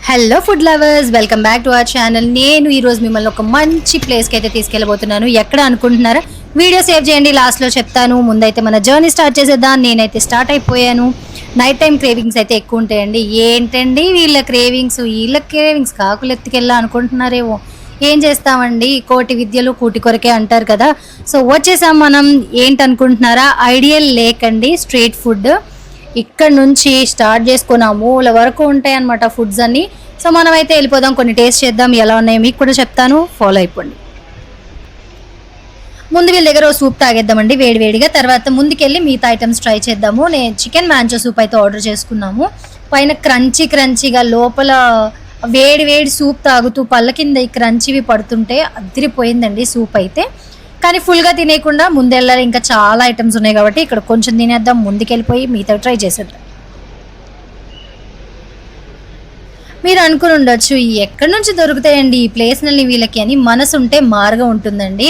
Hello food lovers, welcome back to our channel. నేను ఈరోజు మిమ్మల్ని ఒక మంచి ప్లేస్కి అయితే తీసుకెళ్ళబోతున్నాను. ఎక్కడ అనుకుంటున్నారా? వీడియో సేవ్ చేయండి, లాస్ట్లో చెప్తాను. ముందైతే మన జర్నీ స్టార్ట్ చేసేద్దాం. నేనైతే స్టార్ట్ అయిపోయాను. నైట్ టైం క్రేవింగ్స్ అయితే ఎక్కువ ఉంటాయండి. ఏంటండి వీళ్ళ క్రేవింగ్స్ కాకులు ఎత్తుకెళ్ళా అనుకుంటున్నారేమో. ఏం చేస్తామండి, కోటి విద్యలు కూటి కొరకే అంటారు కదా. సో వచ్చేసాం మనం. ఏంటనుకుంటున్నారా? ఐడియల్ లేక్ అండి, స్ట్రీట్ ఫుడ్. ఇక్కడ నుంచి స్టార్ట్ చేసుకుని ఆ మూల వరకు ఉంటాయి అన్నమాట ఫుడ్స్ అన్ని. సో మనమైతే వెళ్ళిపోదాం, కొన్ని టేస్ట్ చేద్దాం, ఎలా ఉన్నాయో మీకు కూడా చెప్తాను. ఫాలో అయిపోండి. ముందు వీళ్ళ దగ్గర సూప్ తాగేద్దామండి వేడివేడిగా. తర్వాత ముందుకెళ్ళి మిగతా ఐటమ్స్ ట్రై చేద్దాము. నేను చికెన్ మ్యాంచో సూప్ అయితే ఆర్డర్ చేసుకున్నాము. పైన క్రంచీగా, లోపల వేడి సూప్ తాగుతూ పళ్ళ కింద ఈ క్రంచీవి పడుతుంటే అదిరిపోయిందండి సూప్ అయితే. కానీ ఫుల్గా తినేయకుండా ముందెళ్ళాలి, ఇంకా చాలా ఐటమ్స్ ఉన్నాయి కాబట్టి ఇక్కడ కొంచెం తినేద్దాం, ముందుకెళ్ళిపోయి మిగతా ట్రై చేసేద్దాం. మీరు అనుకుని ఉండొచ్చు, ఎక్కడి నుంచి దొరుకుతాయండి ఈ ప్లేస్లని వీళ్ళకి అని. మనసు ఉంటే మార్గం ఉంటుందండి.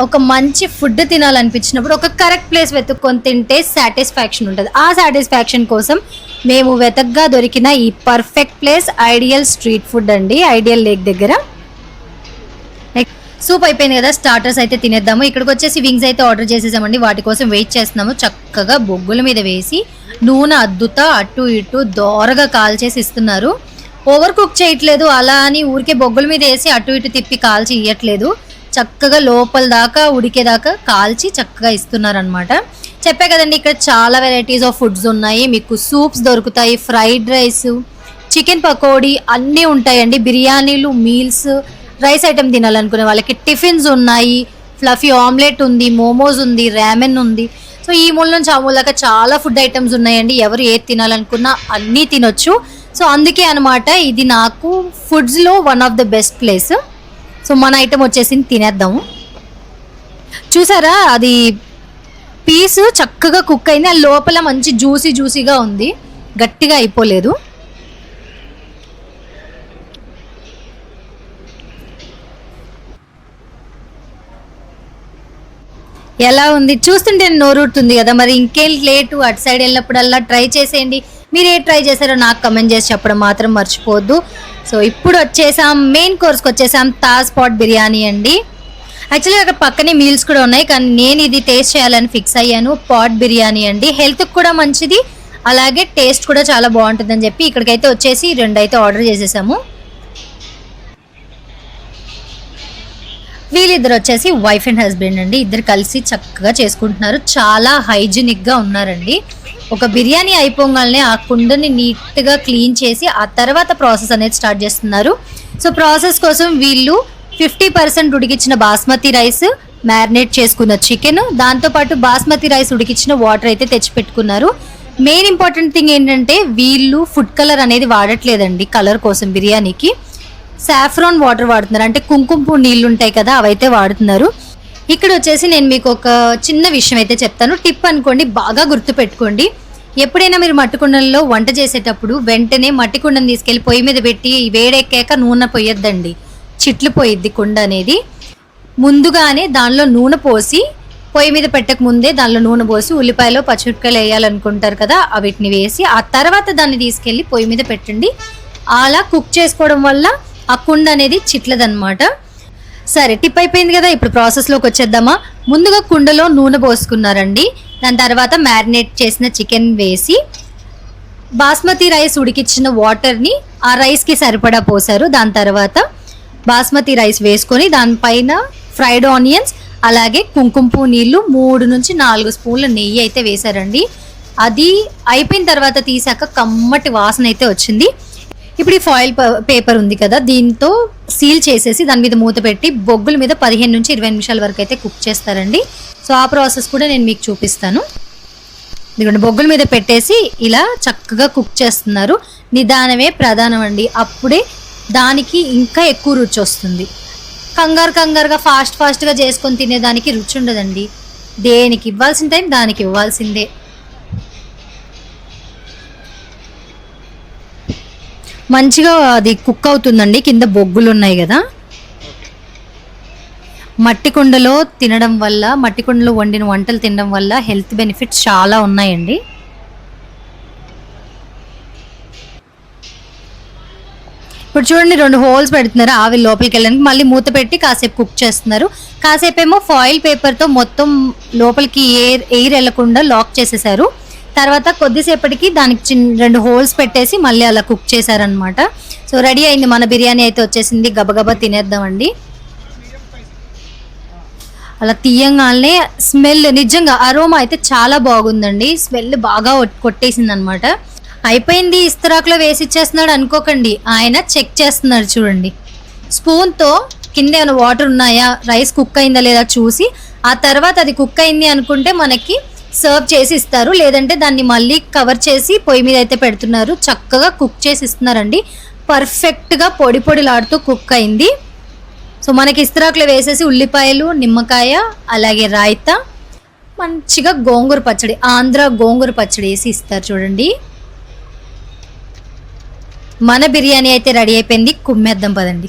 ఒక మంచి ఫుడ్ తినాలనిపించినప్పుడు ఒక కరెక్ట్ ప్లేస్ వెతుక్కొని తింటే సాటిస్ఫాక్షన్ ఉంటుంది. ఆ సాటిస్ఫాక్షన్ కోసం మేము వెతగ్గా దొరికిన ఈ perfect place ideal street food అండి, ఐడియల్ లేక్ దగ్గర. సూప్ అయిపోయింది కదా, స్టార్టర్స్ అయితే తినేద్దాము. ఇక్కడికి వచ్చేసి వింగ్స్ అయితే ఆర్డర్ చేసేసామండి. వాటి కోసం వెయిట్ చేస్తున్నాము. చక్కగా బొగ్గుల మీద వేసి నూనె అద్దుతా అటు ఇటు దోరగా కాల్చేసి ఇస్తున్నారు. ఓవర్ కుక్ చేయట్లేదు, అలా అని ఊరికే బొగ్గుల మీద వేసి అటు ఇటు తిప్పి కాల్చి ఇవ్వట్లేదు. చక్కగా లోపల దాకా ఉడికేదాకా కాల్చి చక్కగా ఇస్తున్నారు అనమాట. చెప్పే కదండి, ఇక్కడ చాలా వెరైటీస్ ఆఫ్ ఫుడ్స్ ఉన్నాయి. మీకు సూప్స్ దొరుకుతాయి, ఫ్రైడ్ రైస్, చికెన్ పకోడీ అన్నీ ఉంటాయండి. బిర్యానీలు, మీల్స్, రైస్ ఐటమ్ తినాలనుకునే వాళ్ళకి టిఫిన్స్ ఉన్నాయి. ఫ్లఫీ ఆమ్లెట్ ఉంది, మోమోస్ ఉంది, ర్యామెన్ ఉంది. సో ఈ మూల నుంచి ఆ మూల దాకా చాలా ఫుడ్ ఐటమ్స్ ఉన్నాయండి. ఎవరు ఏది తినాలనుకున్నా అన్నీ తినొచ్చు. సో అందుకే అనమాట ఇది నాకు ఫుడ్స్లో one of the best place. So మన ఐటమ్ వచ్చేసింది, తినేద్దాము. చూసారా, అది పీసు చక్కగా కుక్ అయింది. ఆ లోపల మంచి జ్యూసీగా ఉంది, గట్టిగా అయిపోలేదు. ఎలా ఉంది చూస్తుంటే నోరూరుతుంది కదా. మరి ఇంకేం లేటు, అటు సైడ్ వెళ్ళినప్పుడల్లా ట్రై చేసేయండి. మీరు ఏ ట్రై చేశారో నాకు కమెంట్ చేసి చెప్పడం మాత్రం మర్చిపోవద్దు. సో ఇప్పుడు వచ్చేసాం మెయిన్ కోర్స్కి వచ్చేసాం. తాజ్ పాట్ బిర్యానీ అండి. యాక్చువల్లీ అక్కడ పక్కనే మీల్స్ కూడా ఉన్నాయి, కానీ నేను ఇది టేస్ట్ చేయాలని ఫిక్స్ అయ్యాను. పాట్ బిర్యానీ అండి, హెల్త్కి కూడా మంచిది, అలాగే టేస్ట్ కూడా చాలా బాగుంటుందని చెప్పి ఇక్కడికైతే వచ్చేసి 2 అయితే ఆర్డర్ చేసేసాము. వీళ్ళిద్దరు వచ్చేసి వైఫ్ అండ్ హస్బెండ్ అండి. ఇద్దరు కలిసి చక్కగా చేసుకుంటున్నారు. చాలా హైజీనిక్గా ఉన్నారండి. ఒక బిర్యానీ అయిపోగానే ఆ కుండని నీట్గా క్లీన్ చేసి ఆ తర్వాత ప్రాసెస్ అనేది స్టార్ట్ చేస్తున్నారు. సో ప్రాసెస్ కోసం వీళ్ళు 50% ఉడికించిన బాస్మతి రైస్, మ్యారినేట్ చేసుకున్న చికెన్, దాంతోపాటు బాస్మతి రైస్ ఉడికించిన వాటర్ అయితే తెచ్చిపెట్టుకున్నారు. మెయిన్ ఇంపార్టెంట్ థింగ్ ఏంటంటే వీళ్ళు ఫుడ్ కలర్ అనేది వాడట్లేదండి. కలర్ కోసం బిర్యానీకి సాఫ్రాన్ వాటర్ వాడుతున్నారు, అంటే కుంకుమ పువ్వు నీళ్ళు ఉంటాయి కదా, అవైతే వాడుతున్నారు. ఇక్కడ వచ్చేసి నేను మీకు ఒక చిన్న విషయం అయితే చెప్తాను, టిప్ అనుకోండి, బాగా గుర్తుపెట్టుకోండి. ఎప్పుడైనా మీరు మట్టి కుండల్లో వంట చేసేటప్పుడు వెంటనే మట్టి కుండని తీసుకెళ్ళి పొయ్యి మీద పెట్టి వేడెక్కాక నూనె పోయొద్దండి, చిట్లు పోయిద్ది కుండ అనేది. ముందుగానే దానిలో నూనె పోసి, పొయ్యి మీద పెట్టక ముందే దానిలో నూనె పోసి ఉల్లిపాయలు, పచ్చిమిరపకాయలు వేయాలనుకుంటారు కదా, వీటిని వేసి ఆ తర్వాత దాన్ని తీసుకెళ్ళి పొయ్యి మీద పెట్టండి. అలా కుక్ చేసుకోవడం వల్ల ఆ కుండ అనేది చిట్లదనమాట. సరే, టిప్ అయిపోయింది కదా. ఇప్పుడు ప్రాసెస్లోకి వచ్చేద్దామా. ముందుగా కుండలో నూనె పోసుకున్నారండి. దాని తర్వాత మ్యారినేట్ చేసిన చికెన్ వేసి బాస్మతి రైస్ ఉడికించిన వాటర్ని ఆ రైస్కి సరిపడా పోసారు. దాని తర్వాత బాస్మతి రైస్ వేసుకొని దానిపైన ఫ్రైడ్ ఆనియన్స్, అలాగే కుంకుమ పువ్వు నీళ్ళు, 3 నుంచి 4 స్పూన్ల నెయ్యి అయితే వేశారండి. అది అయిపోయిన తర్వాత తీసాక కమ్మటి వాసన అయితే వచ్చింది. ఇప్పుడు ఈ ఫాయిల్ పేపర్ ఉంది కదా, దీంతో సీల్ చేసేసి దాని మీద మూత పెట్టి బొగ్గుల మీద 15 నుంచి 20 నిమిషాల వరకు అయితే కుక్ చేస్తారండి. సో ఆ ప్రాసెస్ కూడా నేను మీకు చూపిస్తాను. ఎందుకంటే బొగ్గుల మీద పెట్టేసి ఇలా చక్కగా కుక్ చేస్తున్నారు. నిదానమే ప్రధానం అండి, అప్పుడే దానికి ఇంకా ఎక్కువ రుచి వస్తుంది. కంగారుగా ఫాస్ట్గా చేసుకొని తినేదానికి రుచి ఉండదండి. దేనికి ఇవ్వాల్సిన టైం దానికి ఇవ్వాల్సిందే. మంచిగా అది కుక్ అవుతుందండి. కింద బొగ్గులు ఉన్నాయి కదా. మట్టి కుండలో తినడం వల్ల, మట్టి కుండలో వండిన వంటలు తినడం వల్ల హెల్త్ బెనిఫిట్స్ చాలా ఉన్నాయండి. ఇప్పుడు చూడండి 2 హోల్స్ పెడుతున్నారు ఆవిరి లోపలికి వెళ్ళడానికి. మళ్ళీ మూత పెట్టి కాసేపు కుక్ చేస్తున్నారు. కాసేపు ఏమో ఫాయిల్ పేపర్తో మొత్తం లోపలికి ఎయిర్ వెళ్లకుండా లాక్ చేసేసారు. తర్వాత కొద్దిసేపటికి దానికి 2 హోల్స్ పెట్టేసి మళ్ళీ అలా కుక్ చేశారనమాట. సో రెడీ అయింది మన బిర్యానీ అయితే వచ్చేసింది. గబగబా తినేద్దామండి. అలా తీయంగానే స్మెల్ నిజంగా అరోమా అయితే చాలా బాగుందండి. స్మెల్ బాగా కొట్టేసింది అనమాట. అయిపోయింది ఇస్తరాకులో వేసి ఇచ్చేస్తున్నాడు అనుకోకండి, ఆయన చెక్ చేస్తున్నాడు చూడండి. స్పూన్తో కింద ఏమైనా వాటర్ ఉన్నాయా, రైస్ కుక్ అయిందా లేదా చూసి ఆ తర్వాత అది కుక్ అయింది అనుకుంటే మనకి సర్వ్ చేసి ఇస్తారు. లేదంటే దాన్ని మళ్ళీ కవర్ చేసి పొయ్యి మీద అయితే పెడుతున్నారు. చక్కగా కుక్ చేసి ఇస్తున్నారండి. పర్ఫెక్ట్గా పొడి పొడిలాడుతూ కుక్ అయింది. సో మనకి ఇస్తరాకులో వేసేసి ఉల్లిపాయలు, నిమ్మకాయ, అలాగే రాయితా, మంచిగా గోంగూర పచ్చడి, ఆంధ్ర గోంగూర పచ్చడి వేసి ఇస్తారు చూడండి. మన బిర్యానీ అయితే రెడీ అయిపోయింది. కుమ్మేద్దాం పదండి.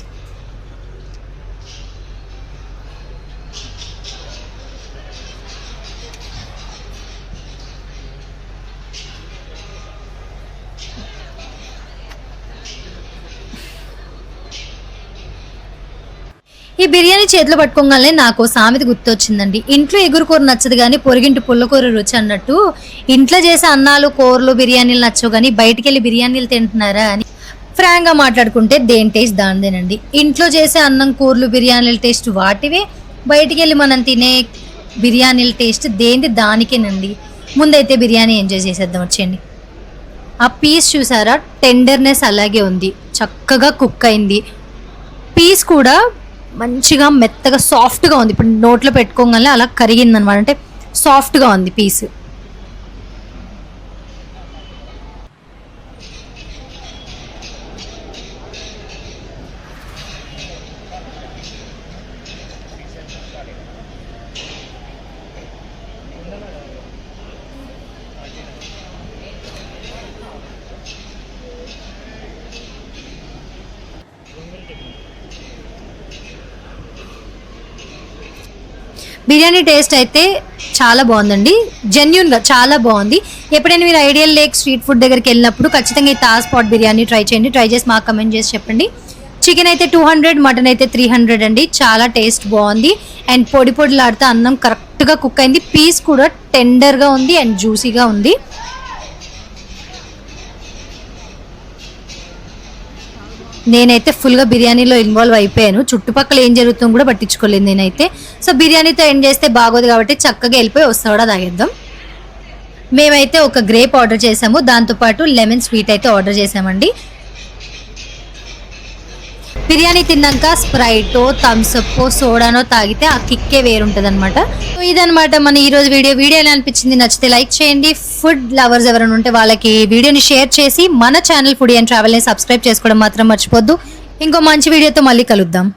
ఈ బిర్యానీ చేతిలో పట్టుకోగానే నాకు సామెత గుర్తొచ్చిందండి. ఇంట్లో ఎగురుకూర నచ్చదు కానీ పొరిగింటి పుల్లకూర రుచి అన్నట్టు, ఇంట్లో చేసే అన్నాలు, కూరలు, బిర్యానీలు నచ్చవు కానీ బయటికి వెళ్ళి బిర్యానీలు తింటున్నారా అని ఫ్రాంక్గా మాట్లాడుకుంటే దేని టేస్ట్ దానిదేనండి. ఇంట్లో చేసే అన్నం, కూరలు, బిర్యానీల టేస్ట్ వాటివే. బయటికి వెళ్ళి మనం తినే బిర్యానీల టేస్ట్ దేనిది దానికేనండి. ముందైతే బిర్యానీ ఎంజాయ్ చేసేద్దాం వచ్చేయండి. ఆ పీస్ చూసారా, టెండర్నెస్ అలాగే ఉంది, చక్కగా కుక్ అయింది. పీస్ కూడా మంచిగా మెత్తగా సాఫ్ట్గా ఉంది. ఇప్పుడు నోట్లో పెట్టుకోగానే అలా కరిగింది అనమాట. అంటే సాఫ్ట్గా ఉంది పీస్. బిర్యానీ టేస్ట్ అయితే చాలా బాగుందండి. జెన్యున్గా చాలా బాగుంది. ఎప్పుడైనా మీరు ఐడియల్ లేక్ స్ట్రీట్ ఫుడ్ దగ్గరికి వెళ్ళినప్పుడు ఖచ్చితంగా ఈ తాజ్ స్పాట్ బిర్యానీ ట్రై చేయండి. ట్రై చేసి మాకు కమెంట్ చేసి చెప్పండి. చికెన్ అయితే 200, మటన్ అయితే 300 అండి. చాలా టేస్ట్ బాగుంది. అండ్ పొడి పొడిలాడితే అన్నం కరెక్ట్గా కుక్ అయింది. పీస్ కూడా టెండర్గా ఉంది అండ్ జ్యూసీగా ఉంది. నేనైతే ఫుల్గా బిర్యానీలో ఇన్వాల్వ్ అయిపోయాను. చుట్టుపక్కల ఏం జరుగుతుందో కూడా పట్టించుకోలేదు నేనైతే. సో బిర్యానీతో ఎండ్ చేస్తే బాగోదు కాబట్టి చక్కగా వెళ్ళిపోయి వస్తాడా తాగేద్దాం. మేమైతే ఒక గ్రేప్ ఆర్డర్ చేసాము, దాంతోపాటు లెమన్ స్వీట్ అయితే ఆర్డర్ చేసామండి. బిర్యానీ తిన్నాక స్ప్రైటో, థమ్స్అప్, సోడానో తాగితే ఆ కిక్కే వేరుంటుంది అనమాట. సో ఇదనమాట మన ఈరోజు వీడియో ఎలా అనిపించింది? నచ్చితే లైక్ చేయండి. ఫుడ్ లవర్స్ ఎవరైనా ఉంటే వాళ్ళకి వీడియోని షేర్ చేసి మన ఛానల్ ఫుడీ అండ్ ట్రావెల్ని సబ్స్క్రైబ్ చేసుకోవడం మాత్రం మర్చిపోద్దు. ఇంకో మంచి వీడియోతో మళ్ళీ కలుద్దాం.